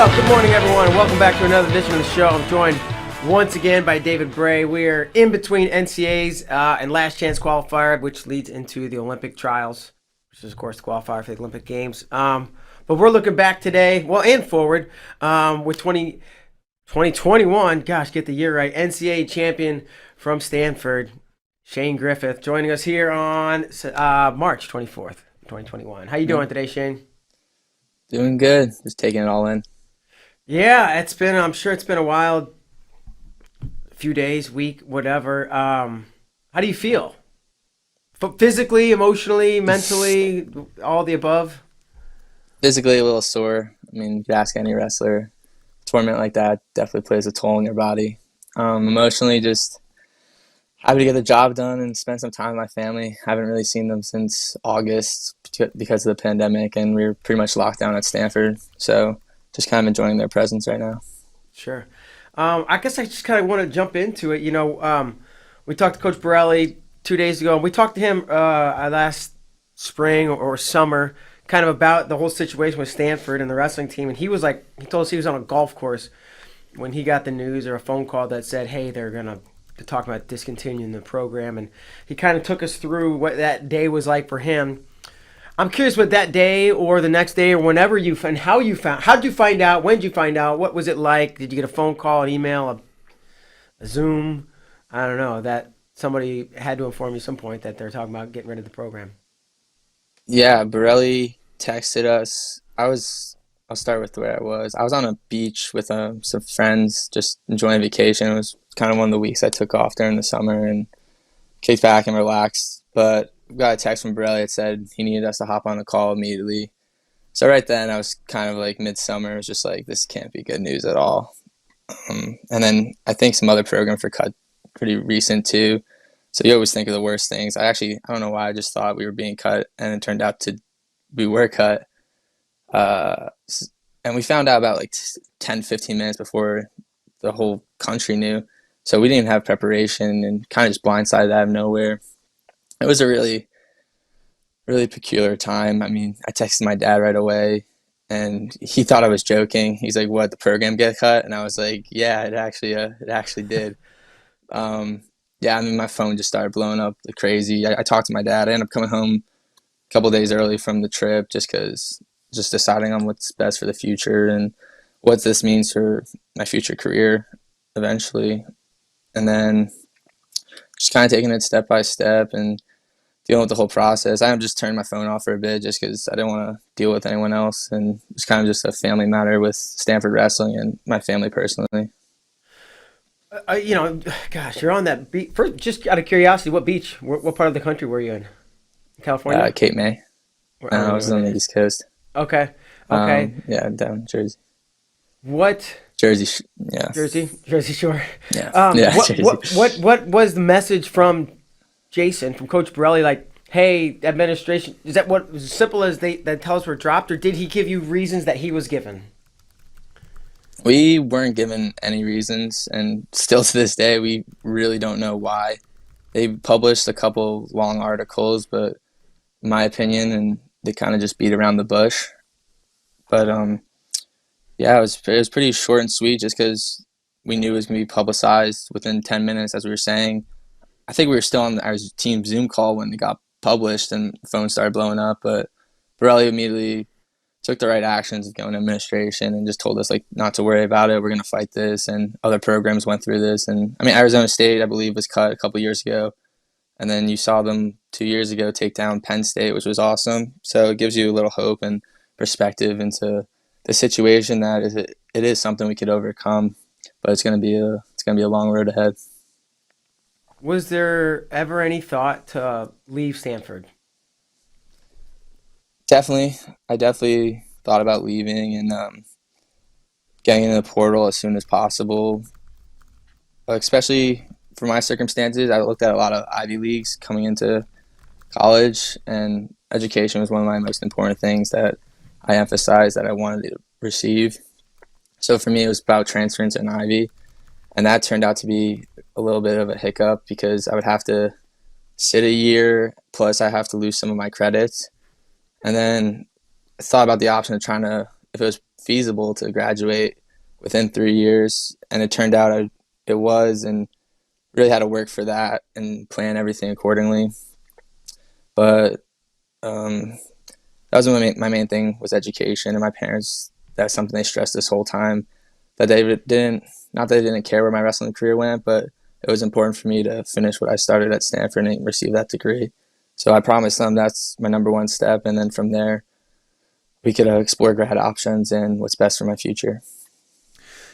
up? Good morning, everyone, and welcome back to another edition of the show. I'm joined once again by David Bray. We are in between NCAAs and Last Chance qualifier, which leads into the Olympic trials, which is, of course, the qualifier for the Olympic Games. But we're looking back today, well, and forward, with 2021, gosh, get the year right, NCAA champion from Stanford, Shane Griffith, joining us here on March 24th, 2021. How you doing today, Shane? Doing good. Just taking it all in. Yeah, I'm sure it's been a wild few days, week, whatever. How do you feel? Physically, emotionally, mentally, all the above? Physically a little sore. I mean, you could ask any wrestler. A tournament like that definitely plays a toll on your body. Emotionally, just happy to get the job done and spend some time with my family. Haven't really seen them since August because of the pandemic, and we were pretty much locked down at Stanford. So just kind of enjoying their presence right now. Sure. I guess I just kind of want to jump into it. We talked to Coach Borelli 2 days ago, and we talked to him last spring or summer kind of about the whole situation with Stanford and the wrestling team. And he told us he was on a golf course when he got the news or a phone call that said, hey, they're going to talk about discontinuing the program. And he kind of took us through what that day was like for him. I'm curious what that day or the next day or whenever how did you find out? When did you find out? What was it like? Did you get a phone call, an email, a Zoom? I don't know, that somebody had to inform you at some point that they're talking about getting rid of the program. Yeah, Borelli texted us. I'll start with where I was. I was on a beach with some friends, just enjoying vacation. It was kind of one of the weeks I took off during the summer and kicked back and relaxed. But we got a text from Borelli that said he needed us to hop on the call immediately. So right then I was kind of like midsummer. It was just like, this can't be good news at all. And then I think some other programs were cut pretty recent too. So you always think of the worst things. I don't know why, I just thought we were being cut, and it turned out we were cut. And we found out about like 10, 15 minutes before the whole country knew. So we didn't have preparation and kind of just blindsided out of nowhere. It was a really, really peculiar time. I mean, I texted my dad right away, and he thought I was joking. He's like, "What, the program get cut?" And I was like, "Yeah, it actually did." Yeah, I mean, my phone just started blowing up like crazy. I talked to my dad. I ended up coming home a couple days early from the trip just deciding on what's best for the future and what this means for my future career eventually. And then just kind of taking it step by step and dealing with the whole process. I just turned my phone off for a bit just because I didn't want to deal with anyone else. And it's kind of just a family matter with Stanford Wrestling and my family personally. Gosh, you're on that beach. First, just out of curiosity, what beach? What part of the country were you in? California? Cape May. I was on the East Coast. Okay. Yeah, down Jersey. What? Jersey, yeah. Jersey Shore. Yeah. Jersey. What was the message from Jason, from Coach Borelli? Like, hey, administration, is that what as simple as that tell us were dropped, or did he give you reasons that he was given? We weren't given any reasons, and still to this day, we really don't know why. They published a couple long articles, but in my opinion, and they kind of just beat around the bush. But yeah, it was pretty short and sweet just because we knew it was going to be publicized within 10 minutes, as we were saying. I think we were still on our team Zoom call when it got published and the phone started blowing up, but Borelli immediately took the right actions of going to administration and just told us like not to worry about it. We're going to fight this, and other programs went through this. And I mean, Arizona State, I believe, was cut a couple years ago. And then you saw them 2 years ago take down Penn State, which was awesome. So it gives you a little hope and perspective into the situation that it is something we could overcome, but it's going to be a long road ahead. Was there ever any thought to leave Stanford? Definitely. I definitely thought about leaving and getting into the portal as soon as possible, especially for my circumstances. I looked at a lot of Ivy Leagues coming into college, and education was one of my most important things that I emphasized that I wanted to receive. So for me, it was about transferring to an Ivy, and that turned out to be a little bit of a hiccup because I would have to sit a year, plus I have to lose some of my credits. And then I thought about the option of trying to if it was feasible to graduate within 3 years, and it turned out it was, and really had to work for that and plan everything accordingly. But that was my main thing was education, and my parents, that's something they stressed this whole time, that they didn't, not that they didn't care where my wrestling career went, but it was important for me to finish what I started at Stanford and receive that degree. So I promised them that's my number one step, and then from there we could explore grad options and what's best for my future.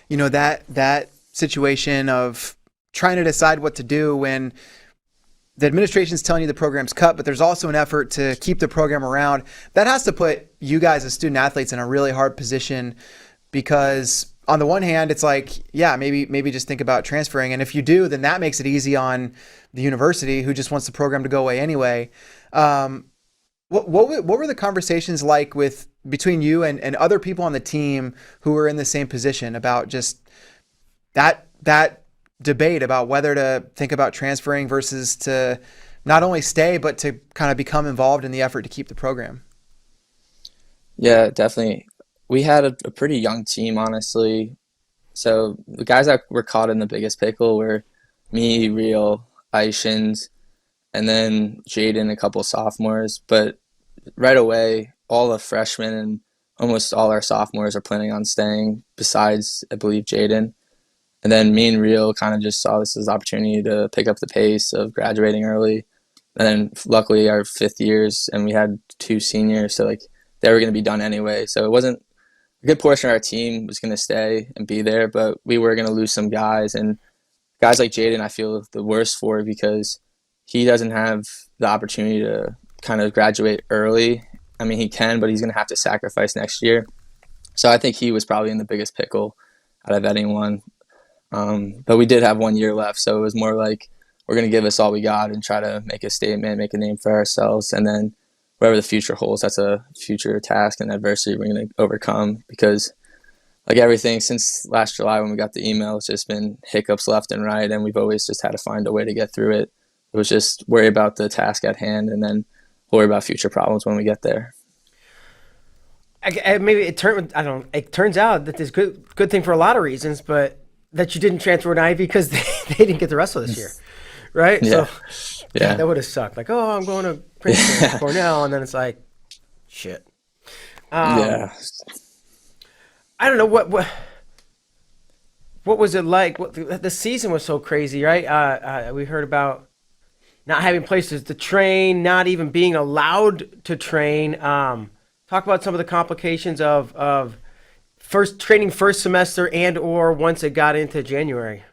You know, that situation of trying to decide what to do when the administration's telling you the program's cut, but there's also an effort to keep the program around. That has to put you guys as student athletes in a really hard position, because on the one hand, it's like, yeah, maybe just think about transferring. And if you do, then that makes it easy on the university, who just wants the program to go away anyway. What were the conversations like between you and other people on the team who were in the same position about just that debate about whether to think about transferring versus to not only stay, but to kind of become involved in the effort to keep the program? Yeah, definitely. We had a pretty young team, honestly. So the guys that were caught in the biggest pickle were me, Real, Ishins, and then Jaden, a couple sophomores. But right away, all the freshmen and almost all our sophomores are planning on staying, besides, I believe, Jaden. And then me and Real kind of just saw this as an opportunity to pick up the pace of graduating early. And then luckily our 5th years, and we had 2 seniors, so like they were going to be done anyway. So it wasn't, a good portion of our team was going to stay and be there, but we were going to lose some guys. And guys like Jaden, I feel the worst for, because he doesn't have the opportunity to kind of graduate early. I mean, he can, but he's going to have to sacrifice next year. So I think he was probably in the biggest pickle out of anyone. But we did have 1 year left, so it was more like we're going to give us all we got and try to make a statement, make a name for ourselves, and then whatever the future holds, that's a future task and adversity we're going to overcome. Because like everything since last July when we got the email, it's just been hiccups left and right, and we've always just had to find a way to get through it. It was just worry about the task at hand, and then worry about future problems when we get there. Maybe it turns out that this good thing for a lot of reasons, but that you didn't transfer an Ivy because they didn't get the wrestle this year, right? Yeah. So Yeah. that would have sucked. Like, oh, I'm going to Princeton, Cornell, and then it's like, shit. Yeah. I don't know what was it like. The season was so crazy, right? We heard about not having places to train, not even being allowed to train. Talk about some of the complications of training first semester and or once it got into January.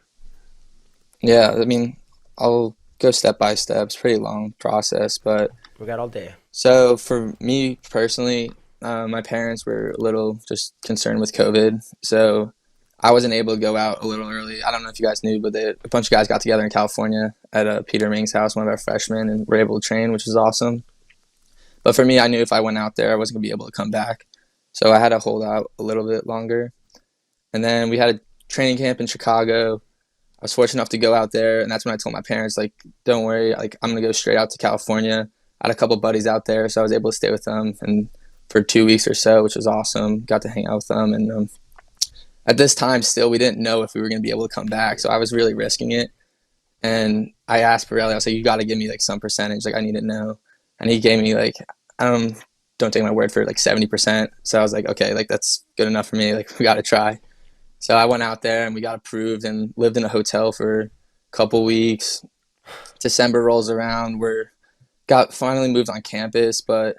Yeah, I mean, I'll go step by step. It's a pretty long process, but We got all day. so for me personally, my parents were a little just concerned with COVID, so I wasn't able to go out a little early. I don't know if you guys knew, but a bunch of guys got together in California at Peter Ming's house, one of our freshmen, and were able to train, which was awesome. But for me, I knew if I went out there, I wasn't going to be able to come back. So I had to hold out a little bit longer. And then we had a training camp in Chicago. I was fortunate enough to go out there, and that's when I told my parents, like, don't worry, like, I'm going to go straight out to California. I had a couple buddies out there, so I was able to stay with them and for 2 weeks or so, which was awesome. Got to hang out with them. And at this time, still, we didn't know if we were going to be able to come back, so I was really risking it. And I asked Pirelli, I was like, you got to give me, like, some percentage. Like, I need to know. And he gave me, like, don't take my word for it, like 70%. So I was like, okay, like that's good enough for me. Like we got to try. So I went out there and we got approved and lived in a hotel for a couple weeks. December rolls around. Got finally moved on campus, but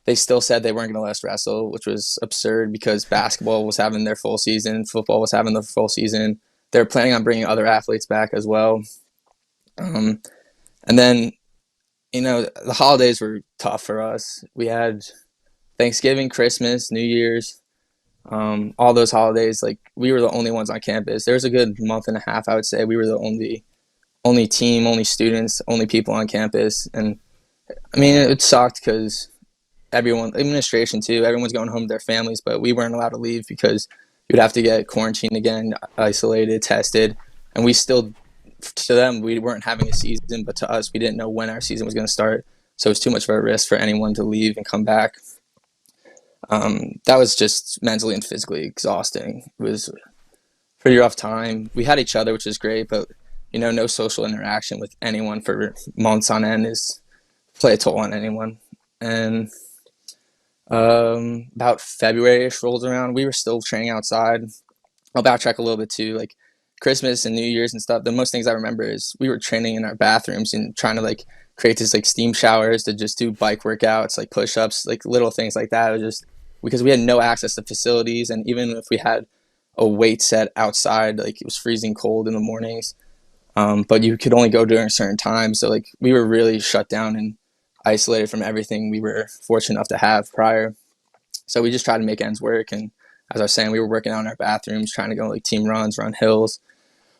they still said they weren't going to let us wrestle, which was absurd because basketball was having their full season. Football was having the full season. They were planning on bringing other athletes back as well. And then, you know, the holidays were tough for us. We had Thanksgiving, Christmas, New Year's, all those holidays. Like, we were the only ones on campus. There was a good month and a half, I would say. We were the only team, only students, only people on campus. And, I mean, it sucked because administration too, everyone's going home to their families, but we weren't allowed to leave because you'd have to get quarantined again, isolated, tested. And we still, to them, we weren't having a season, but to us, we didn't know when our season was going to start. So it was too much of a risk for anyone to leave and come back. That was just mentally and physically exhausting. It was a pretty rough time. We had each other, which was great, but no social interaction with anyone for months on end is play a toll on anyone. And about February-ish rolls around, we were still training outside. I'll backtrack a little bit too. Like Christmas and New Year's and stuff, the most things I remember is we were training in our bathrooms and trying to like create this like steam showers to just do bike workouts, like push-ups, like little things like that. It was just because we had no access to facilities, and even if we had a weight set outside, like it was freezing cold in the mornings. But you could only go during a certain time. So like we were really shut down and isolated from everything we were fortunate enough to have prior. So we just tried to make ends work. And as I was saying, we were working out in our bathrooms, trying to go like team runs, run hills,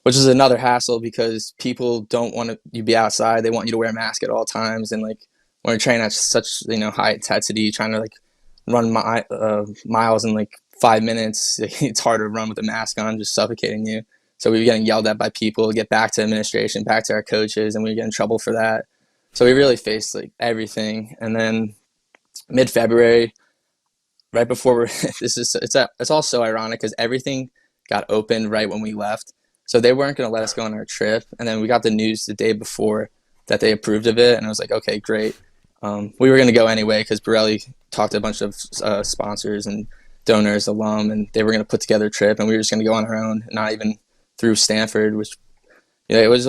which is another hassle because people don't want you to be outside. They want you to wear a mask at all times. And like when you're training at such, high intensity, trying to like run miles in like 5 minutes, it's hard to run with a mask on, just suffocating you. So we were getting yelled at by people, get back to administration, back to our coaches, and we were getting in trouble for that. So we really faced like everything. And then mid-February, right before we're it's all so ironic because everything got opened right when we left. So they weren't going to let us go on our trip. And then we got the news the day before that they approved of it. And I was like, okay, great. We were going to go anyway because Borelli talked to a bunch of sponsors and donors, alum, and they were going to put together a trip. And we were just going to go on our own, not even through Stanford, which it was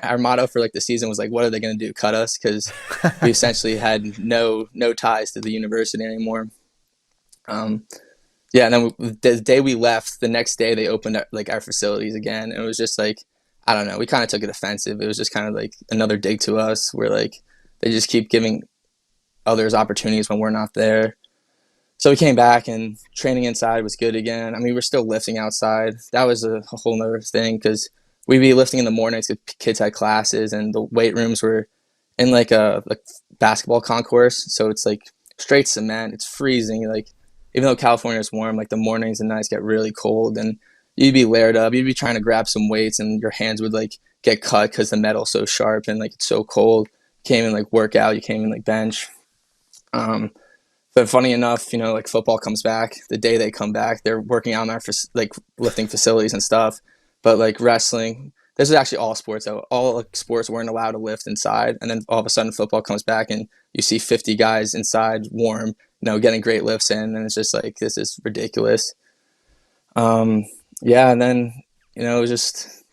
our motto for like the season was like, what are they going to do? Cut us? Because we essentially had no ties to the university anymore. And then the day we left, the next day they opened up, like our facilities again. And it was just like, I don't know, we kind of took it offensive. It was just kind of like another dig to us where like they just keep giving others opportunities when we're not there. So we came back and training inside was good again. I mean, we're still lifting outside. That was a whole nother thing because we'd be lifting in the mornings because kids had classes and the weight rooms were in like a basketball concourse. So it's like straight cement. It's freezing. Like even though California is warm, like the mornings and nights get really cold and you'd be layered up. You'd be trying to grab some weights and your hands would like get cut because the metal's so sharp and like it's so cold. You can't even like work out. You can't even like bench. But funny enough, like football comes back the day they come back. They're working out in our like lifting facilities and stuff. But like wrestling, this is actually all sports. All like sports weren't allowed to lift inside. And then all of a sudden football comes back and you see 50 guys inside warm, getting great lifts in. And it's just like, this is ridiculous. And then, it was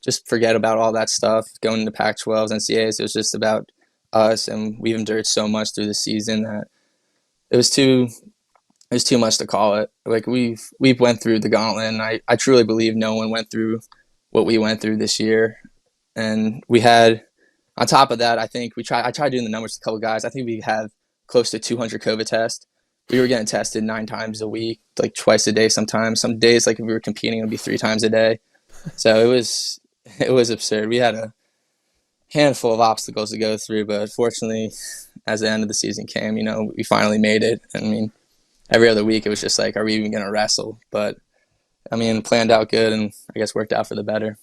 just forget about all that stuff. Going into Pac-12s, NCAAs, it was just about us. And we've endured so much through the season that it was too much to call it. Like we've went through the gauntlet, and I truly believe no one went through what we went through this year. And we had, on top of that, I think I tried doing the numbers with a couple of guys. I think we have close to 200 COVID tests. We were getting tested 9 times a week, like twice a day sometimes. Some days, like if we were competing, it would be 3 times a day. So it was absurd. We had a handful of obstacles to go through, but fortunately, as the end of the season came, we finally made it. I mean, every other week it was just like, are we even going to wrestle? But I mean, planned out good and I guess worked out for the better.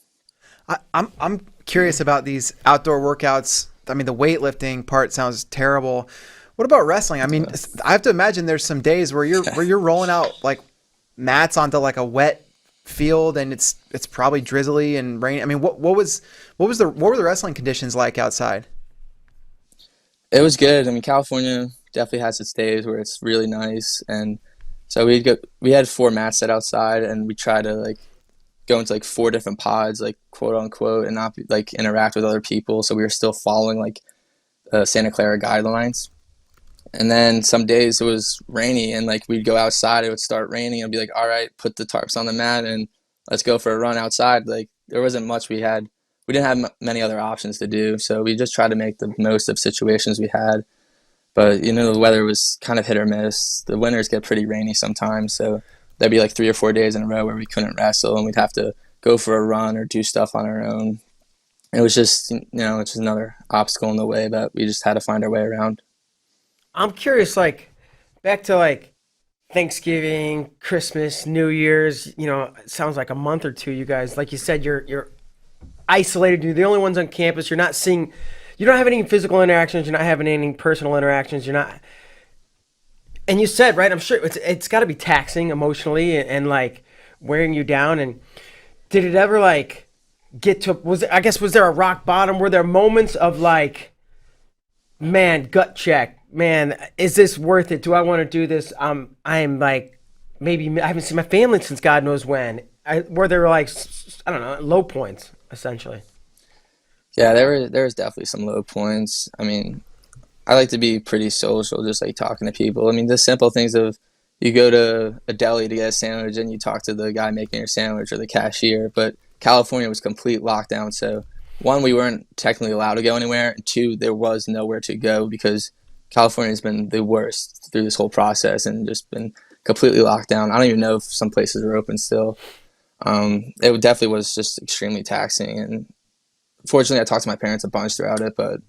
I'm curious about these outdoor workouts. I mean, the weightlifting part sounds terrible. What about wrestling? I mean, I have to imagine there's some days where you're rolling out like mats onto like a wet field and it's probably drizzly and rainy. I mean, what were the wrestling conditions like outside? It was good. I mean, California definitely has its days where it's really nice, and so we had 4 mats set outside, and we try to like go into like 4 different pods, like quote unquote, and not like interact with other people. So we were still following like Santa Clara guidelines. And then some days it was rainy, and like we'd go outside, it would start raining, and be like, all right, put the tarps on the mat and let's go for a run outside. Like there wasn't much we didn't have many other options to do, so we just tried to make the most of situations we had. But the weather was kind of hit or miss. The winters get pretty rainy sometimes, so there'd be like 3 or 4 days in a row where we couldn't wrestle, and we'd have to go for a run or do stuff on our own. It was just it's just another obstacle in the way that we just had to find our way around. I'm curious, like back to like Thanksgiving, Christmas, New Year's. It sounds like a month or two. You guys, like you said, you're isolated. You're the only ones on campus. You're not having any physical interactions. You're not having any personal interactions. You're not. And you said, right, I'm sure it's got to be taxing emotionally and like wearing you down. And did it ever like get to, was there a rock bottom? Were there moments of like, man, gut check, man, is this worth it? Do I want to do this? I am like, maybe I haven't seen my family since God knows when. Were there like, I don't know, low points essentially? Yeah, there was definitely some low points. I mean, I like to be pretty social, just like talking to people. I mean, the simple things of you go to a deli to get a sandwich and you talk to the guy making your sandwich or the cashier. But California was complete lockdown, so one, we weren't technically allowed to go anywhere, and two, there was nowhere to go because California's been the worst through this whole process and just been completely locked down. I don't even know if some places are open still. It definitely was just extremely taxing, and fortunately, I talked to my parents a bunch throughout it, but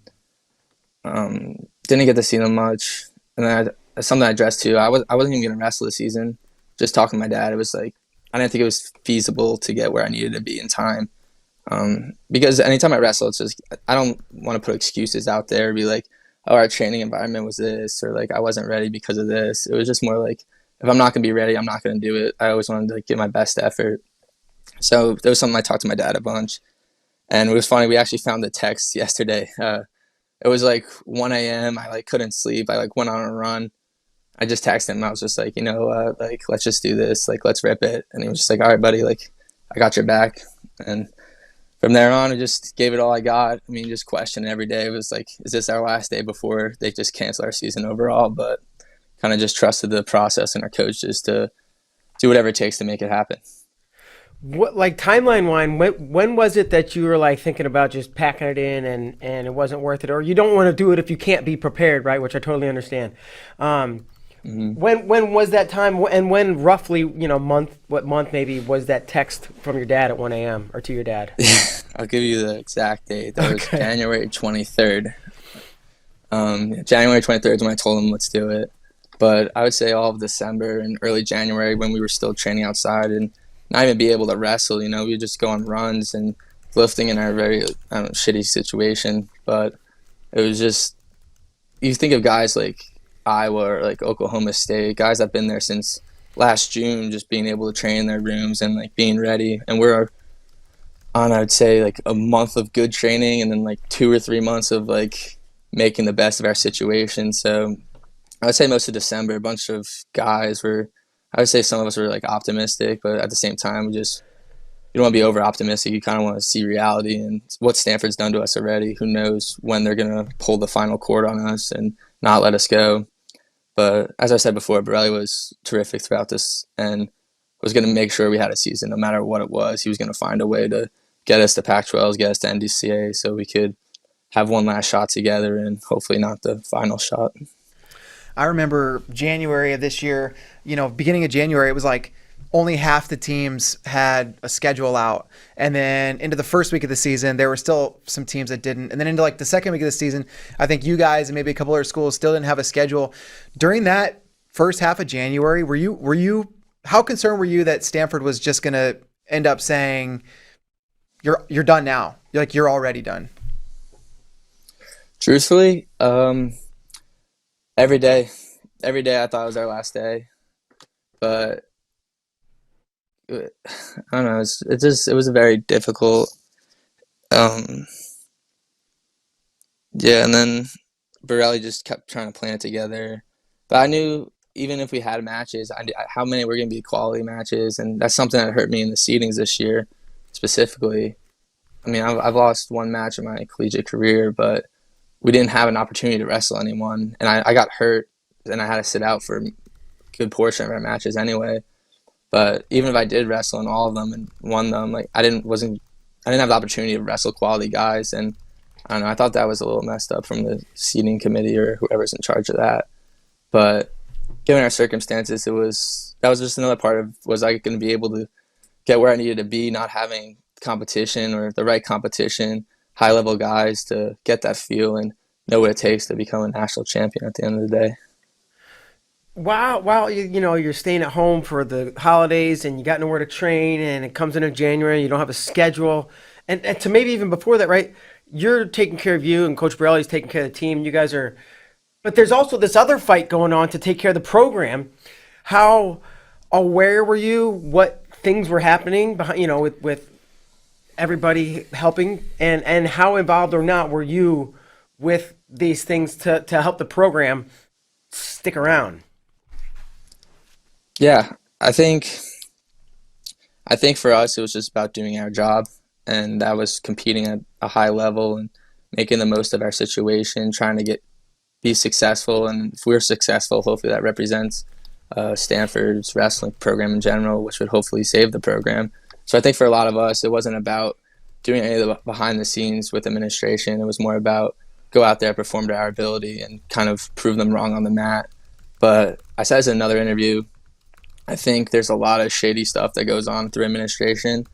didn't get to see them much. And then something I addressed too. I wasn't even gonna wrestle this season. Just talking to my dad, it was like I didn't think it was feasible to get where I needed to be in time. Because anytime I wrestle, it's just I don't want to put excuses out there, be like, oh, our training environment was this, or like I wasn't ready because of this. It was just more like if I'm not gonna be ready, I'm not gonna do it. I always wanted to like, give my best effort. So there was something I talked to my dad a bunch, and it was funny. We actually found the text yesterday. It was like 1 a.m. I like couldn't sleep. I like went on a run. I just texted him. I was just like, like let's just do this. Like let's rip it. And he was just like, all right, buddy. Like I got your back. And from there on, I just gave it all I got. I mean, just questioning every day. It was like, is this our last day before they just cancel our season overall? But kind of just trusted the process and our coaches to do whatever it takes to make it happen. What like timeline wise, when was it that you were like thinking about just packing it in and it wasn't worth it, or you don't want to do it if you can't be prepared, right? Which I totally understand. When was that time, and when roughly, what month maybe was that text from your dad at 1 a.m. or to your dad? I'll give you the exact date. That was Okay. January 23rd. January 23rd is when I told him let's do it. But I would say all of December and early January when we were still training outside and not even be able to wrestle, we would just go on runs and lifting in our very, I don't know, shitty situation. But it was just, you think of guys like Iowa or like Oklahoma State, guys that have been there since last June, just being able to train in their rooms and like being ready. And we're on, I would say, like a month of good training and then like 2 or 3 months of like making the best of our situation. So I would say most of December, a bunch of guys were, I would say some of us were like optimistic, but at the same time, you don't want to be over optimistic. You kind of want to see reality and what Stanford's done to us already. Who knows when they're going to pull the final cord on us and not let us go. But as I said before, Bray was terrific throughout this and was going to make sure we had a season no matter what it was. He was going to find a way to get us to Pac-12s, get us to NCAA so we could have one last shot together and hopefully not the final shot. I remember January of this year, beginning of January, it was like only half the teams had a schedule out. And then into the first week of the season, there were still some teams that didn't. And then into like the second week of the season, I think you guys and maybe a couple other schools still didn't have a schedule. During that first half of January, how concerned were you that Stanford was just going to end up saying, you're done now? You're already done. Truthfully, every day I thought it was our last day, but I don't know. It was a very difficult. Yeah, and then Borelli just kept trying to plan it together, but I knew even if we had matches, how many were going to be quality matches, and that's something that hurt me in the seedings this year, specifically. I mean, I've lost one match in my collegiate career, but we didn't have an opportunity to wrestle anyone, and I got hurt, and I had to sit out for a good portion of our matches anyway. But even if I did wrestle in all of them and won them, like I didn't have the opportunity to wrestle quality guys, and I don't know. I thought that was a little messed up from the seating committee or whoever's in charge of that. But given our circumstances, that was just another part of was I going to be able to get where I needed to be, not having competition or the right competition, high level guys to get that feel and know what it takes to become a national champion at the end of the day. While you're staying at home for the holidays and you got nowhere to train and it comes into January, you don't have a schedule, and to maybe even before that, right? You're taking care of you and Coach Borelli's taking care of the team. You guys are But there's also this other fight going on to take care of the program. How aware were you? What things were happening behind, with everybody helping, and how involved or not were you with these things to help the program stick around? Yeah, I think I think for us it was just about doing our job, and that was competing at a high level and making the most of our situation, trying to get be successful. And if we're successful, hopefully that represents Stanford's wrestling program in general, which would hopefully save the program. So I think for a lot of us, it wasn't about doing any of the behind the scenes with administration. It was more about go out there, perform to our ability, and kind of prove them wrong on the mat. But I said this in another interview, I think there's a lot of shady stuff that goes on through administration,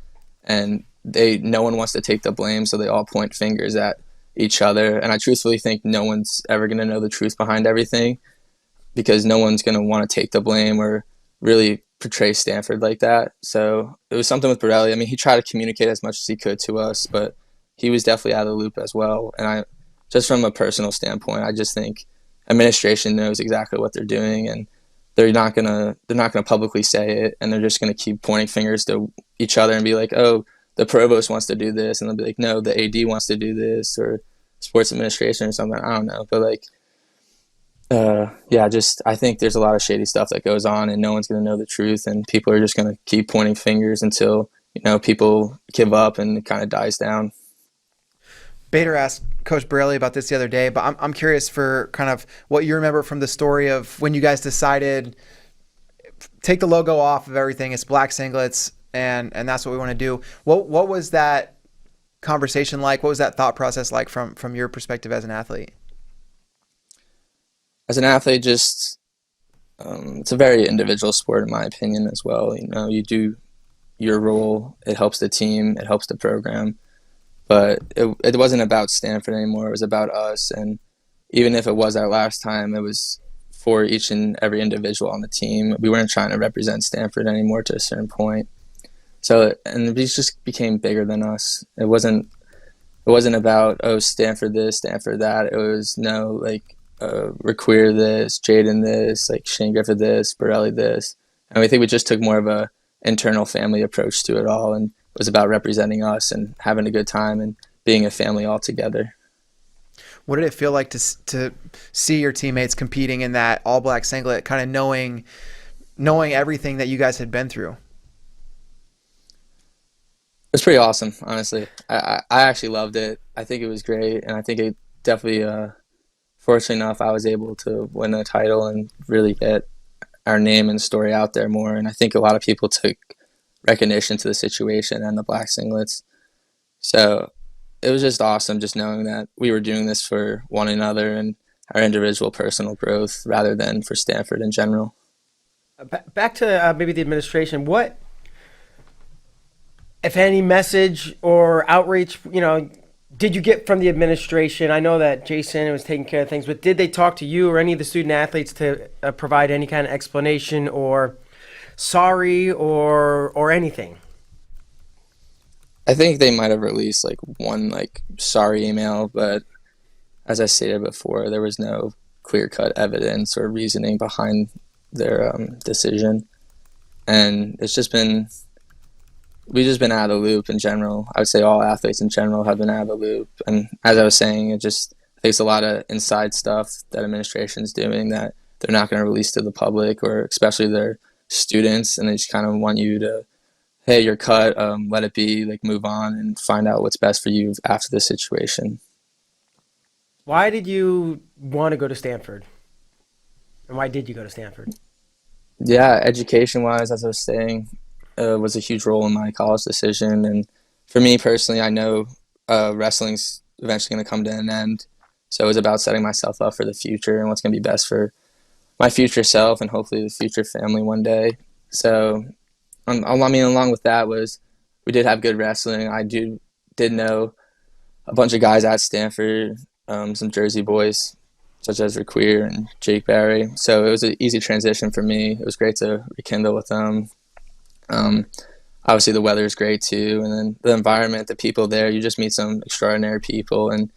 and no one wants to take the blame, so they all point fingers at each other. And I truthfully think no one's ever going to know the truth behind everything, because no one's going to want to take the blame or really portray Stanford like that. So it was something with Borelli. I mean, he tried to communicate as much as he could to us, but he was definitely out of the loop as well. And just from a personal standpoint, I just think administration knows exactly what they're doing, and they're not gonna publicly say it, and they're just gonna keep pointing fingers to each other and be like, oh, the provost wants to do this, and they'll be like, no, the AD wants to do this, or sports administration or something. I don't know, but like, yeah, just I think there's a lot of shady stuff that goes on, and no one's gonna know the truth, and people are just gonna keep pointing fingers until people give up and it kind of dies down. Bader asked Coach Braley about this the other day, but I'm curious for kind of what you remember from the story of when you guys decided take the logo off of everything. It's black singlets, and that's what we want to do. What was that conversation like? What was that thought process like from your perspective as an athlete? As an athlete, just it's a very individual sport in my opinion as well. You do your role, it helps the team, it helps the program. But it wasn't about Stanford anymore. It was about us. And even if it was our last time, it was for each and every individual on the team. We weren't trying to represent Stanford anymore to a certain point. So, and it just became bigger than us. It wasn't about, oh, Stanford this, Stanford that. It was, no, like, Requeer this, Jaden this, like Shane Griffith this, Borelli this. And we think we just took more of a internal family approach to it all, and it was about representing us and having a good time and being a family all together. What did it feel like to see your teammates competing in that all black singlet, kind of knowing everything that you guys had been through? It was pretty awesome, honestly. I actually loved it. I think it was great, and I think it definitely, fortunately enough, I was able to win the title and really get our name and story out there more. And I think a lot of people took recognition to the situation and the black singlets. So it was just awesome just knowing that we were doing this for one another and our individual personal growth rather than for Stanford in general. Back to maybe the administration. What, if any, message or outreach, did you get from the administration? I know that Jason was taking care of things, but did they talk to you or any of the student athletes to provide any kind of explanation or sorry or anything? I think they might have released like one sorry email, but as I stated before, there was no clear-cut evidence or reasoning behind their decision, and we've just been out of the loop in general. I would say all athletes in general have been out of the loop, and as I was saying, it just takes a lot of inside stuff that administration's doing that they're not going to release to the public or especially their students, and they just kind of want you to, hey, you're cut, let it be, move on and find out what's best for you after this situation. Why did you want to go to Stanford? And why did you go to Stanford? Yeah, education-wise, as I was saying, was a huge role in my college decision. And for me personally, I know wrestling's eventually going to come to an end. So it was about setting myself up for the future and what's going to be best for my future self and hopefully the future family one day. So, along with that was we did have good wrestling. I did know a bunch of guys at Stanford, some Jersey boys such as Requeer and Jake Barry. So it was an easy transition for me. It was great to rekindle with them. Obviously the weather is great too, and then the environment, the people there, you just meet some extraordinary people, and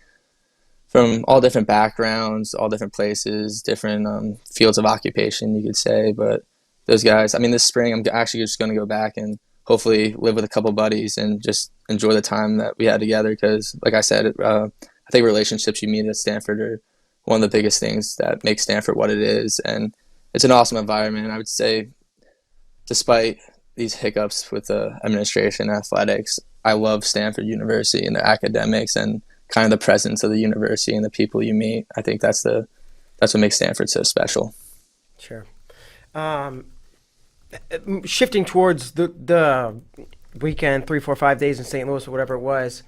from all different backgrounds, all different places, different fields of occupation, you could say. But those guys, I mean, this spring, I'm actually just going to go back and hopefully live with a couple buddies and just enjoy the time that we had together. Because, like I said, I think relationships you meet at Stanford are one of the biggest things that make Stanford what it is. And it's an awesome environment. I would say, despite these hiccups with the administration and athletics, I love Stanford University and the academics and kind of the presence of the university and the people you meet. I think that's what makes Stanford so special. Sure. Shifting towards the weekend, 3, 4, 5 days in St. Louis or whatever it was,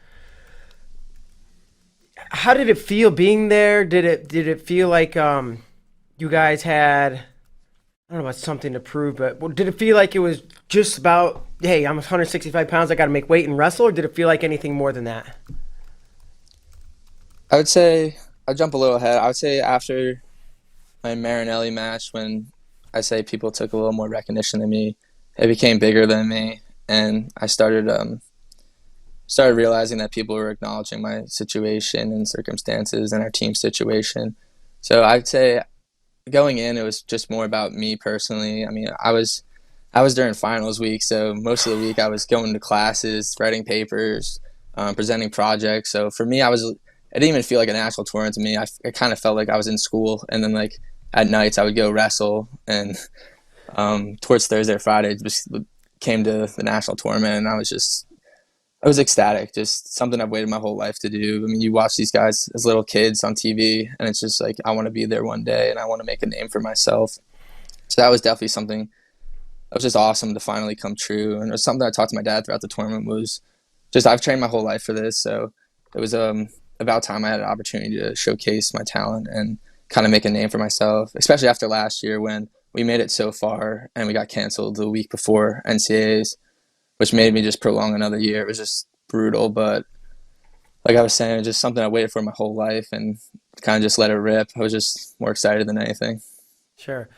how did it feel being there? Did it feel like you guys had, I don't know about something to prove, but did it feel like it was just about, hey, I'm 165 pounds, I got to make weight and wrestle, or did it feel like anything more than that? I would say, I'll jump a little ahead. I would say after my Marinelli match, when I say people took a little more recognition than me, it became bigger than me, and I started realizing that people were acknowledging my situation and circumstances and our team situation. So I'd say going in, it was just more about me personally. I mean, I was during finals week, so most of the week I was going to classes, writing papers, presenting projects. So for me, it didn't even feel like a national tournament to me. It kind of felt like I was in school, and then like at nights I would go wrestle, and towards Thursday or Friday just came to the national tournament, and I was ecstatic. Just something I've waited my whole life to do. I mean, you watch these guys as little kids on TV, and it's just like, I want to be there one day, and I want to make a name for myself. So that was definitely something that was just awesome to finally come true. And it was something I talked to my dad throughout the tournament was just, I've trained my whole life for this, so it was about time I had an opportunity to showcase my talent and kind of make a name for myself, especially after last year when we made it so far and we got canceled the week before NCAAs, which made me just prolong another year. It was just brutal, but like I was saying, just something I waited for my whole life and kind of just let it rip. I was just more excited than anything. Sure.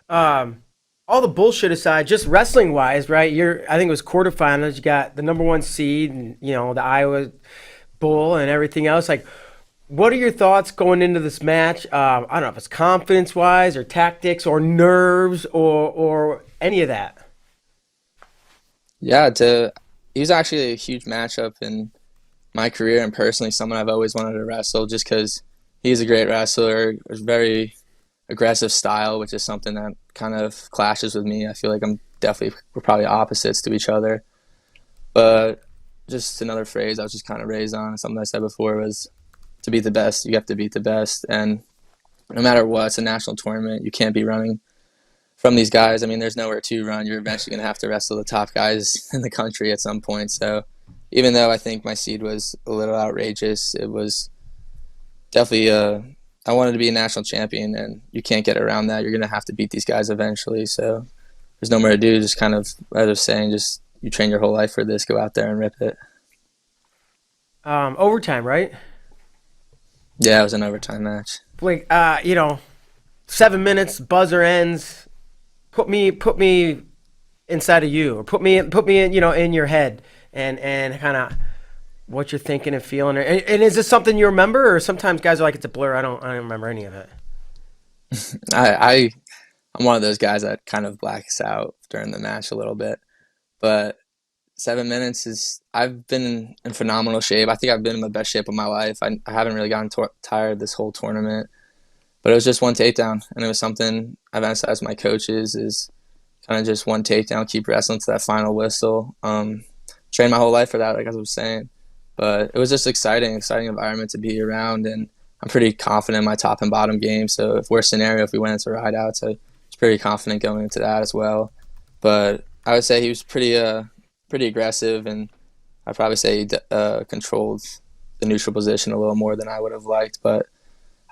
All the bullshit aside, just wrestling wise, right? I think it was quarterfinals. You got the number 1 seed, and the Iowa Bowl and everything else. Like, what are your thoughts going into this match? I don't know if it's confidence wise or tactics or nerves or any of that. Yeah, he was actually a huge matchup in my career and personally someone I've always wanted to wrestle just because he's a great wrestler, a very aggressive style, which is something that kind of clashes with me. I feel like we're probably opposites to each other. But just another phrase I was just kind of raised on, something I said before, was to beat the best, you have to beat the best. And no matter what, it's a national tournament. You can't be running from these guys. I mean, there's nowhere to run. You're eventually going to have to wrestle the top guys in the country at some point. So even though I think my seed was a little outrageous, it was definitely I wanted to be a national champion, and you can't get around that. You're going to have to beat these guys eventually. So there's no more to do. Just kind of, as I was saying, just you train your whole life for this. Go out there and rip it. Overtime, right? Yeah, it was an overtime match. Like, 7 minutes, buzzer ends. Put me inside of you, or put me in, in your head, and kind of what you're thinking and feeling. And is this something you remember, or sometimes guys are like, it's a blur. I don't remember any of it. I'm one of those guys that kind of blacks out during the match a little bit, but 7 minutes I've been in phenomenal shape. I think I've been in the best shape of my life. I haven't really gotten tired this whole tournament, but it was just one takedown, and it was something I've emphasized with my coaches is kind of just one takedown, keep wrestling to that final whistle. Trained my whole life for that, like I was saying, but it was just exciting environment to be around, and I'm pretty confident in my top and bottom game. So if worst scenario, if we went into ride out, so I was pretty confident going into that as well. But I would say he was pretty aggressive, and I'd probably say he controlled the neutral position a little more than I would have liked. But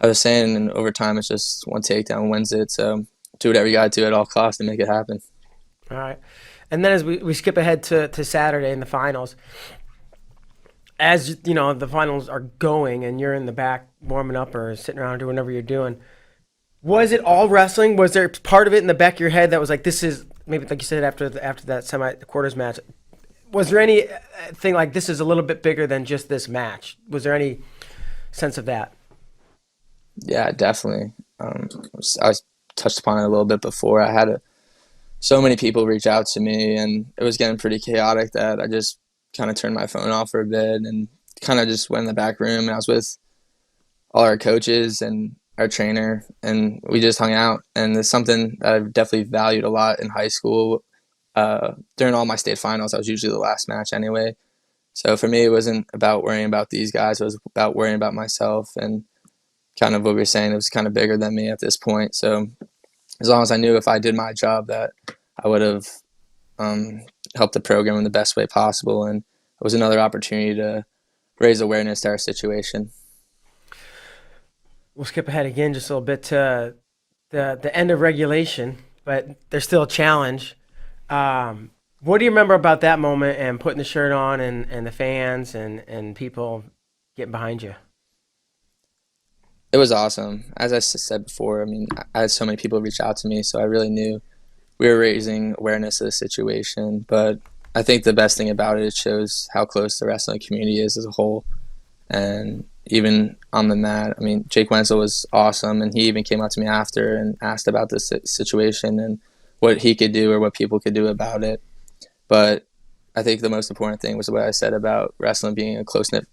I was saying in overtime, it's just one takedown wins it. So do whatever you got to do at all costs to make it happen. All right. And then as we skip ahead to Saturday in the finals, as the finals are going and you're in the back warming up or sitting around doing whatever you're doing, was it all wrestling? Was there part of it in the back of your head that was like, this is maybe like you said after that semi-quarters match? Was there anything like this is a little bit bigger than just this match? Was there any sense of that? Yeah, definitely. I was touched upon it a little bit before. I had so many people reach out to me, and it was getting pretty chaotic that I just kind of turned my phone off for a bit and kind of just went in the back room. And I was with all our coaches and our trainer, and we just hung out. And it's something that I've definitely valued a lot in high school. During all my state finals, I was usually the last match anyway. So for me, it wasn't about worrying about these guys. It was about worrying about myself and kind of what we were saying. It was kind of bigger than me at this point. So as long as I knew if I did my job that I would have um, helped the program in the best way possible. And it was another opportunity to raise awareness to our situation. We'll skip ahead again just a little bit to the end of regulation, but there's still a challenge. What do you remember about that moment and putting the shirt on and the fans and people getting behind you? It was awesome. As I said before, I mean, I had so many people reach out to me, so I really knew we were raising awareness of the situation. But I think the best thing about it, it shows how close the wrestling community is as a whole. And even on the mat, I mean, Jake Wenzel was awesome, and he even came up to me after and asked about this situation and what he could do or what people could do about it. But I think the most important thing was what I said about wrestling being a close knit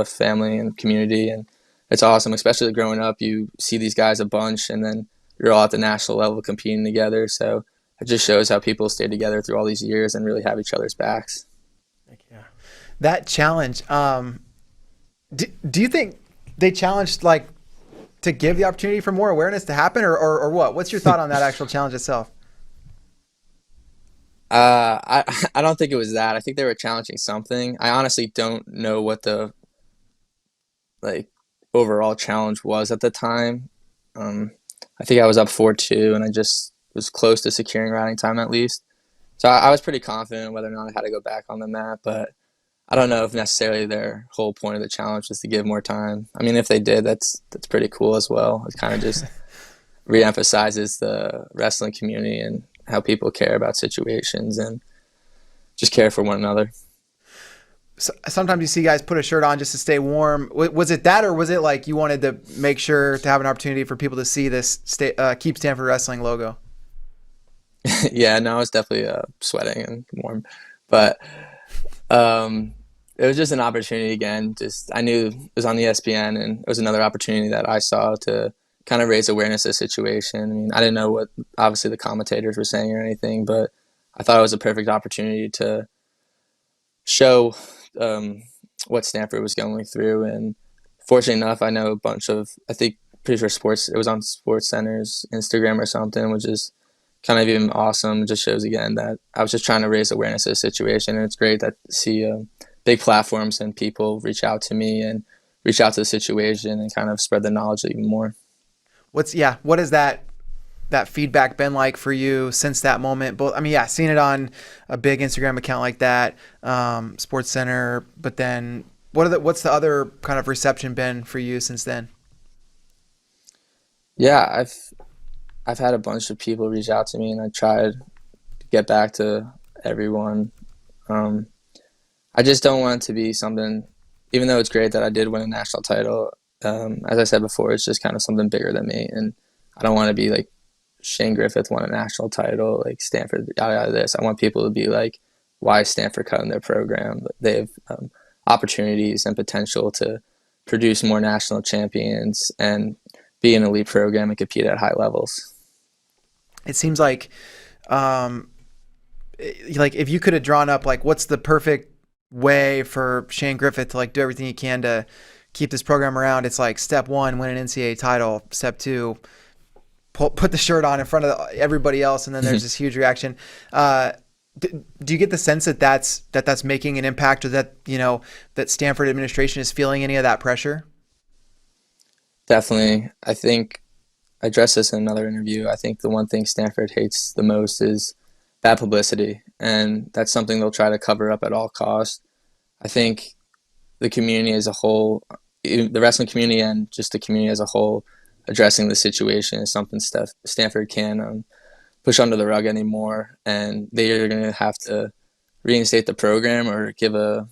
family and community, and it's awesome, especially growing up. You see these guys a bunch, and then you're all at the national level competing together. So it just shows how people stay together through all these years and really have each other's backs. Heck yeah. That challenge. Do you think they challenged like to give the opportunity for more awareness to happen, or what? What's your thought on that actual challenge itself? I don't think it was that. I think they were challenging something. I honestly don't know what the like overall challenge was at the time. Um, I think I was up 4-2, and I just was close to securing riding time at least. So I was pretty confident whether or not I had to go back on the mat, but I don't know if necessarily their whole point of the challenge was to give more time. I mean, if they did, that's pretty cool as well. It kind of just reemphasizes the wrestling community and how people care about situations and just care for one another. Sometimes you see guys put a shirt on just to stay warm. Was it that, or was it like you wanted to make sure to have an opportunity for people to see this Keep Stanford Wrestling logo? Yeah, no, I was definitely sweating and warm, but um, it was just an opportunity again. Just I knew it was on ESPN, and it was another opportunity that I saw to kind of raise awareness of the situation. I mean, I didn't know what obviously the commentators were saying or anything, but I thought it was a perfect opportunity to show what Stanford was going through. And fortunately enough, I know a bunch of, I think, pretty sure sports, it was on Sports Center's Instagram or something, which is kind of even awesome. It just shows again that I was just trying to raise awareness of the situation. And it's great that to see big platforms and people reach out to me and reach out to the situation and kind of spread the knowledge even more. What has that feedback been like for you since that moment? Both, I mean, yeah, seeing it on a big Instagram account like that, Sports Center, but then what's the other kind of reception been for you since then? Yeah, I've had a bunch of people reach out to me, and I tried to get back to everyone. Um, I just don't want it to be something, even though it's great that I did win a national title. As I said before, it's just kind of something bigger than me, and I don't want to be like Shane Griffith won a national title, like Stanford, yada yada. This I want people to be like, why is Stanford cutting their program? They have opportunities and potential to produce more national champions and be an elite program and compete at high levels. It seems um, like if you could have drawn up like what's the perfect way for Shane Griffith to like do everything he can to keep this program around, it's like step one, win an NCAA title. Step two, put the shirt on in front of everybody else, and then there's this huge reaction. Do you get the sense that that's making an impact, or that that Stanford administration is feeling any of that pressure? Definitely. I think I addressed this in another interview. I think the one thing Stanford hates the most is bad publicity, and that's something they'll try to cover up at all costs. I think the community as a whole, the wrestling community and just the community as a whole, addressing the situation is something Stanford can push under the rug anymore, and they are going to have to reinstate the program or give a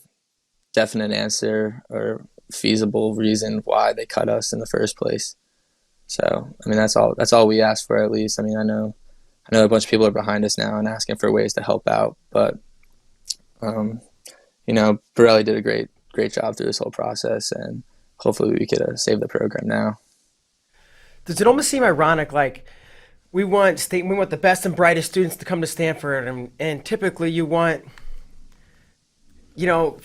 definite answer or feasible reason why they cut us in the first place. So, I mean, that's all we ask for, at least. I mean, I know a bunch of people are behind us now and asking for ways to help out, but um, Borelli did a great job through this whole process, and hopefully we could save the program now. Does it almost seem ironic? Like we want the best and brightest students to come to Stanford, and typically you want, you know,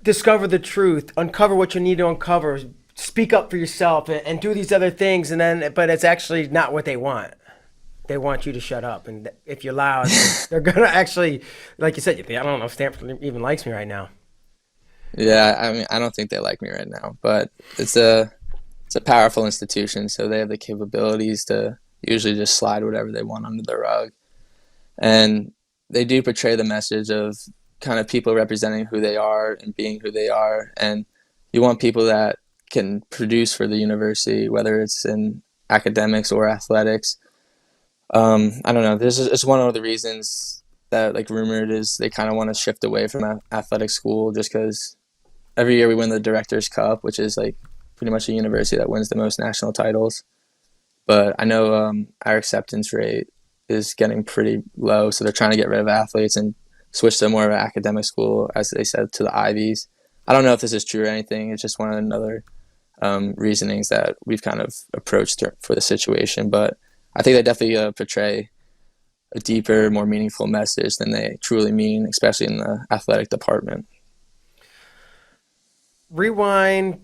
discover the truth, uncover what you need to uncover, speak up for yourself, and do these other things, and then but it's actually not what they want. They want you to shut up, and if you're loud, they're gonna actually, like you said, I don't know if Stanford even likes me right now. Yeah, I mean, I don't think they like me right now, but it's a powerful institution, so they have the capabilities to usually just slide whatever they want under the rug. And they do portray the message of kind of people representing who they are and being who they are. And you want people that can produce for the university, whether it's in academics or athletics. I don't know. This is it's one of the reasons that, like, rumored is they kind of want to shift away from athletic school, just because every year we win the Directors Cup, which is like pretty much a university that wins the most national titles. But I know our acceptance rate is getting pretty low, so they're trying to get rid of athletes and switch to more of an academic school, as they said, to the Ivies. I don't know if this is true or anything. It's just one of another reasonings that we've kind of approached for the situation. But I think they definitely portray a deeper, more meaningful message than they truly mean, especially in the athletic department. Rewind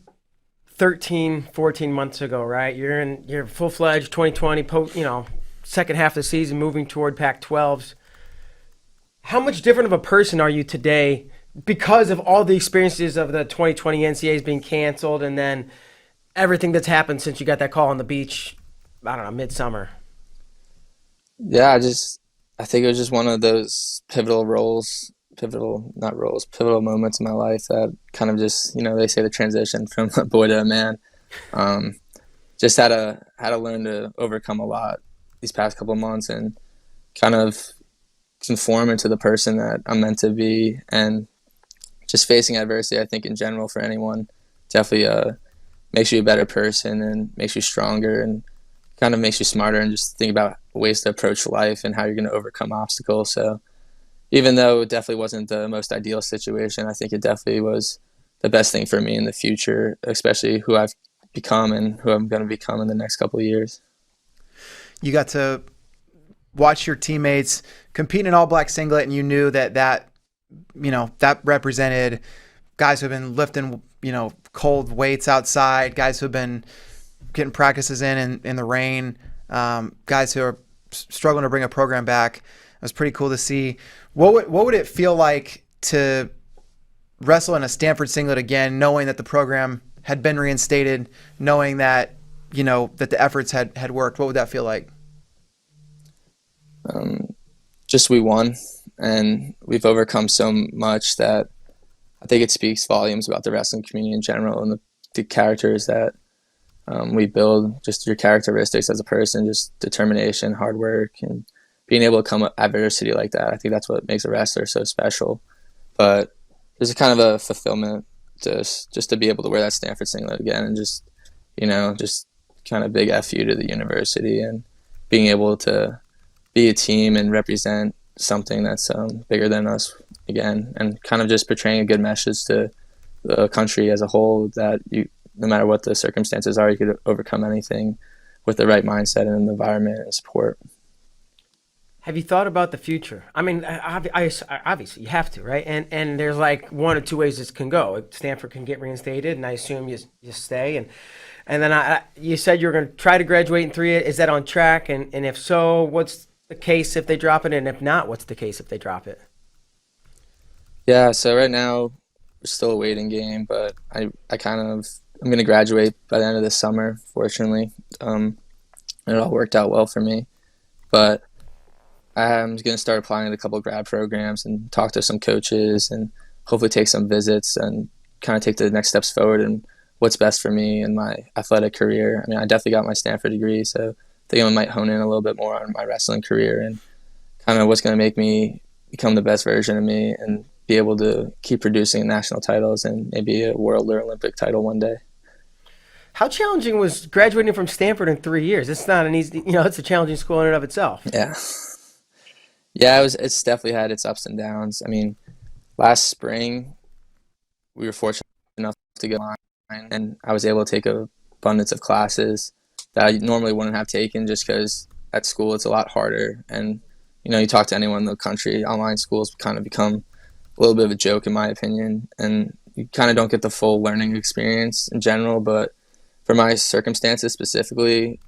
13, 14 months ago, right? You're in your full-fledged 2020, second half of the season, moving toward Pac-12s. How much different of a person are you today because of all the experiences of the 2020 NCAAs being canceled and then everything that's happened since you got that call on the beach, I don't know, midsummer? Yeah, I think it was just one of those pivotal moments in my life that kind of just, they say the transition from a boy to a man. Just had to learn to overcome a lot these past couple of months and kind of conform into the person that I'm meant to be. And just facing adversity, I think in general for anyone, definitely makes you a better person and makes you stronger and kind of makes you smarter, and just think about ways to approach life and how you're going to overcome obstacles. So even though it definitely wasn't the most ideal situation, I think it definitely was the best thing for me in the future, especially who I've become and who I'm going to become in the next couple of years. You got to watch your teammates compete in all black singlet, and you knew that represented guys who have been lifting, cold weights outside, guys who have been getting practices in the rain, guys who are struggling to bring a program back. It was pretty cool to see. What would it feel like to wrestle in a Stanford singlet again, knowing that the program had been reinstated, knowing that that the efforts had worked? What would that feel like? Just we won, and we've overcome so much that I think it speaks volumes about the wrestling community in general and the characters that we build, just your characteristics as a person, just determination, hard work, and being able to come up adversity like that. I think that's what makes a wrestler so special. But there's a kind of a fulfillment just to be able to wear that Stanford singlet again, and just kind of big F you to the university, and being able to be a team and represent something that's bigger than us again, and kind of just portraying a good message to the country as a whole, that no matter what the circumstances are, you could overcome anything with the right mindset and environment and support. Have you thought about the future? I mean, obviously you have to, right? And there's like one or two ways this can go. Stanford can get reinstated, and I assume you stay. And then you said you were going to try to graduate in 3 years. Is that on track? And if so, what's the case if they drop it? And if not, what's the case if they drop it? Yeah, so right now we're still a waiting game, but I'm going to graduate by the end of this summer, fortunately. It all worked out well for me. But I'm going to start applying to a couple of grad programs and talk to some coaches and hopefully take some visits and kind of take the next steps forward and what's best for me in my athletic career. I mean, I definitely got my Stanford degree, so I think I might hone in a little bit more on my wrestling career and kind of what's going to make me become the best version of me and be able to keep producing national titles and maybe a world or Olympic title one day. How challenging was graduating from Stanford in 3 years? It's not an easy, it's a challenging school in and of itself. Yeah. Yeah, it's definitely had its ups and downs. I mean, last spring we were fortunate enough to go online, and I was able to take a abundance of classes that I normally wouldn't have taken just because at school it's a lot harder. And you talk to anyone in the country, online schools kind of become a little bit of a joke in my opinion, and you kind of don't get the full learning experience in general. But for my circumstances specifically,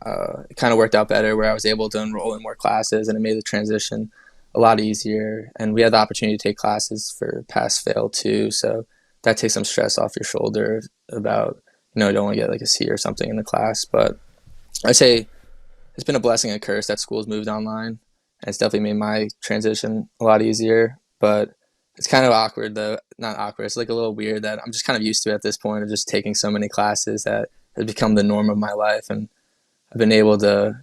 it kind of worked out better where I was able to enroll in more classes, and it made the transition a lot easier. And we had the opportunity to take classes for pass fail too, so that takes some stress off your shoulder about you don't want to get like a C or something in the class. But I'd say it's been a blessing and a curse that school's moved online, and it's definitely made my transition a lot easier. But it's kind of awkward though, not awkward, it's like a little weird that I'm just kind of used to it at this point of just taking so many classes that has become the norm of my life, and I've been able to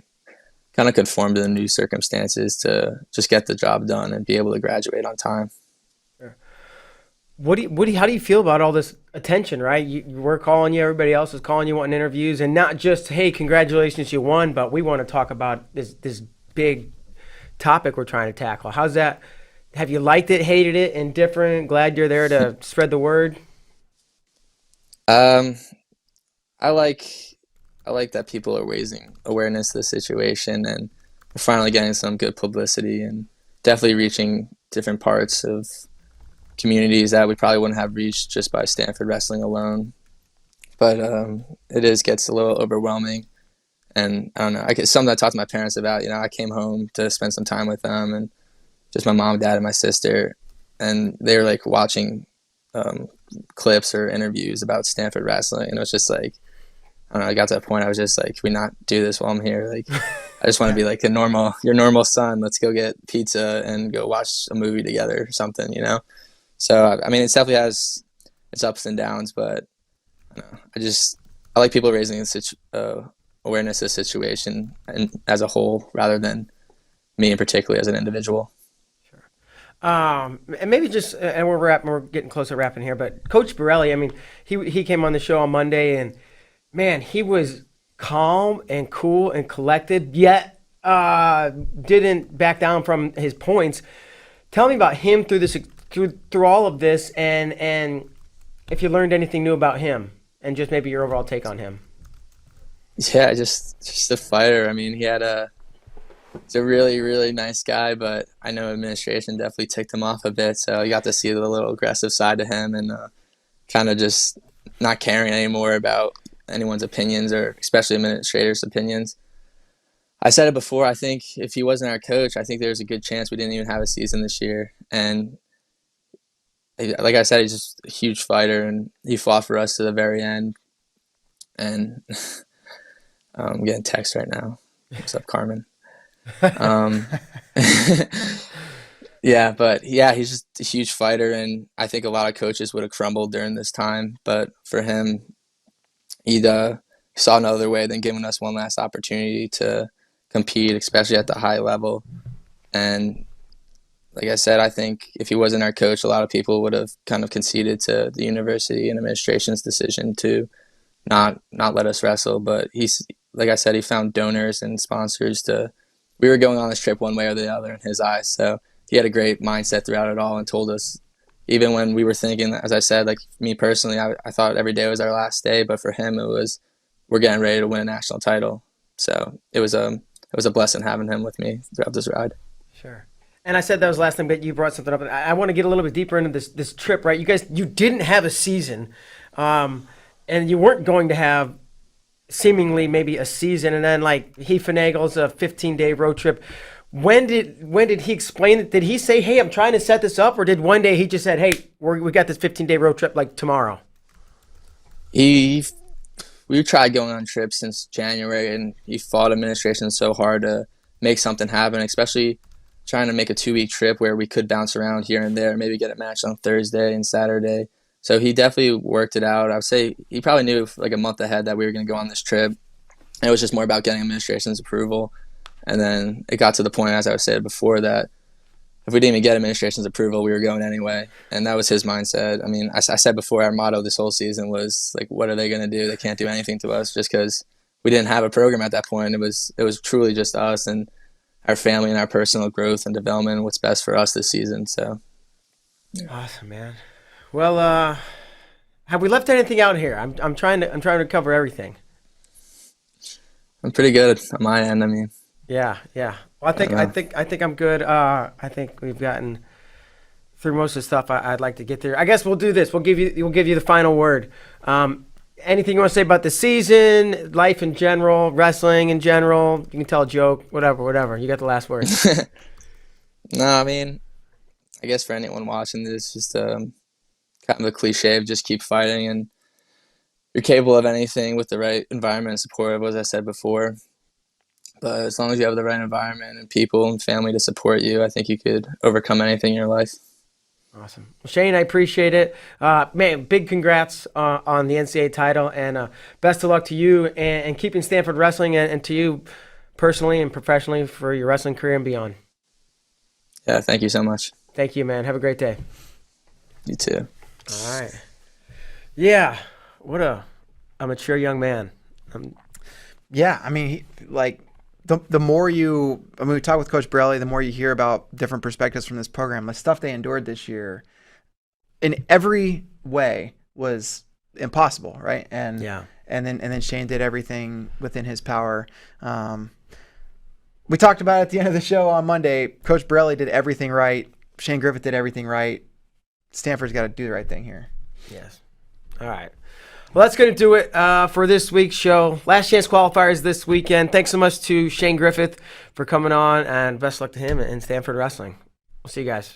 kind of conform to the new circumstances to just get the job done and be able to graduate on time. How do you feel about all this attention, right? We're calling you, everybody else is calling you, wanting interviews, and not just, hey, congratulations, you won, but we want to talk about this big topic we're trying to tackle. How's that? Have you liked it, hated it, indifferent, glad you're there to spread the word? I like that people are raising awareness of the situation, and we're finally getting some good publicity and definitely reaching different parts of communities that we probably wouldn't have reached just by Stanford wrestling alone. But it gets a little overwhelming, and I don't know. Something I talked to my parents about. I came home to spend some time with them, and just my mom, dad, and my sister, and they were like watching clips or interviews about Stanford wrestling, and it was just like, I don't know. I got to a point I was just like, can we not do this while I'm here? Like, I just want to be like your normal son. Let's go get pizza and go watch a movie together or something, So, I mean, it definitely has its ups and downs, but I don't know. I like people raising awareness of the situation and as a whole rather than me in particular as an individual. And maybe just, and we're getting close to wrapping here, but Coach Borelli, I mean, he came on the show on Monday, and man, he was calm and cool and collected, yet didn't back down from his points. Tell me about him through all of this, and if you learned anything new about him, and just maybe your overall take on him. Yeah, just a fighter. I mean, he's a really, really nice guy, but I know administration definitely ticked him off a bit. So you got to see the little aggressive side to him, and kind of just not caring anymore about anyone's opinions, or especially administrators' opinions. I said it before, I think if he wasn't our coach, I think there's a good chance we didn't even have a season this year. And like I said, he's just a huge fighter, and he fought for us to the very end. And I'm getting text right now. What's up, Carmen? Yeah, but yeah, he's just a huge fighter, and I think a lot of coaches would have crumbled during this time. But for him, he saw another way than giving us one last opportunity to compete, especially at the high level. And like I said, I think if he wasn't our coach, a lot of people would have kind of conceded to the university and administration's decision to not let us wrestle. But he's, like I said, he found donors and sponsors we were going on this trip one way or the other in his eyes. So he had a great mindset throughout it all, and told us, even when we were thinking, as I said, like me personally, I thought every day was our last day, but for him, it was, we're getting ready to win a national title. So it was a blessing having him with me throughout this ride. Sure. And I said that was the last thing, but you brought something up. I want to get a little bit deeper into this trip, right? You didn't have a season, and you weren't going to have seemingly maybe a season, and then like he finagles a 15-day road trip. When did he explain it? Did he say, hey, I'm trying to set this up? Or did one day he just said, hey, we got this 15-day road trip like tomorrow? We tried going on trips since January, and he fought administration so hard to make something happen, especially trying to make a 2-week trip where we could bounce around here and there, maybe get a match on Thursday and Saturday. So he definitely worked it out. I would say he probably knew like a month ahead that we were going to go on this trip. And it was just more about getting administration's approval. And then it got to the point, as I said before, that if we didn't even get administration's approval, we were going anyway. And that was his mindset. I mean, I said before, our motto this whole season was like, what are they going to do? They can't do anything to us, just because we didn't have a program at that point. It was truly just us and our family and our personal growth and development and what's best for us this season. So awesome, man. Well, have we left anything out here? I'm trying to cover everything. I'm pretty good on my end. I mean, yeah. Well, I think I'm good. I think we've gotten through most of the stuff I'd like to get through. I guess we'll do this. We'll give you the final word. Anything you want to say about the season, life in general, wrestling in general? You can tell a joke, whatever. You got the last word. No, I mean, I guess for anyone watching this, just kind of a cliche of just keep fighting, and you're capable of anything with the right environment and support, as I said before. But as long as you have the right environment and people and family to support you, I think you could overcome anything in your life. Awesome. Well, Shane, I appreciate it. Man, big congrats on the NCAA title, and best of luck to you and keeping Stanford wrestling, and to you personally and professionally for your wrestling career and beyond. Yeah, thank you so much. Thank you, man. Have a great day. You too. All right. Yeah, what a mature young man. Yeah, I mean, the more we talk with Coach Borelli, the more you hear about different perspectives from this program. The stuff they endured this year, in every way, was impossible, right? And then Shane did everything within his power. We talked about it at the end of the show on Monday. Coach Borelli did everything right. Shane Griffith did everything right. Stanford's got to do the right thing here. Yes. All right. Well, that's going to do it for this week's show. Last chance qualifiers this weekend. Thanks so much to Shane Griffith for coming on, and best luck to him in Stanford wrestling. We'll see you guys.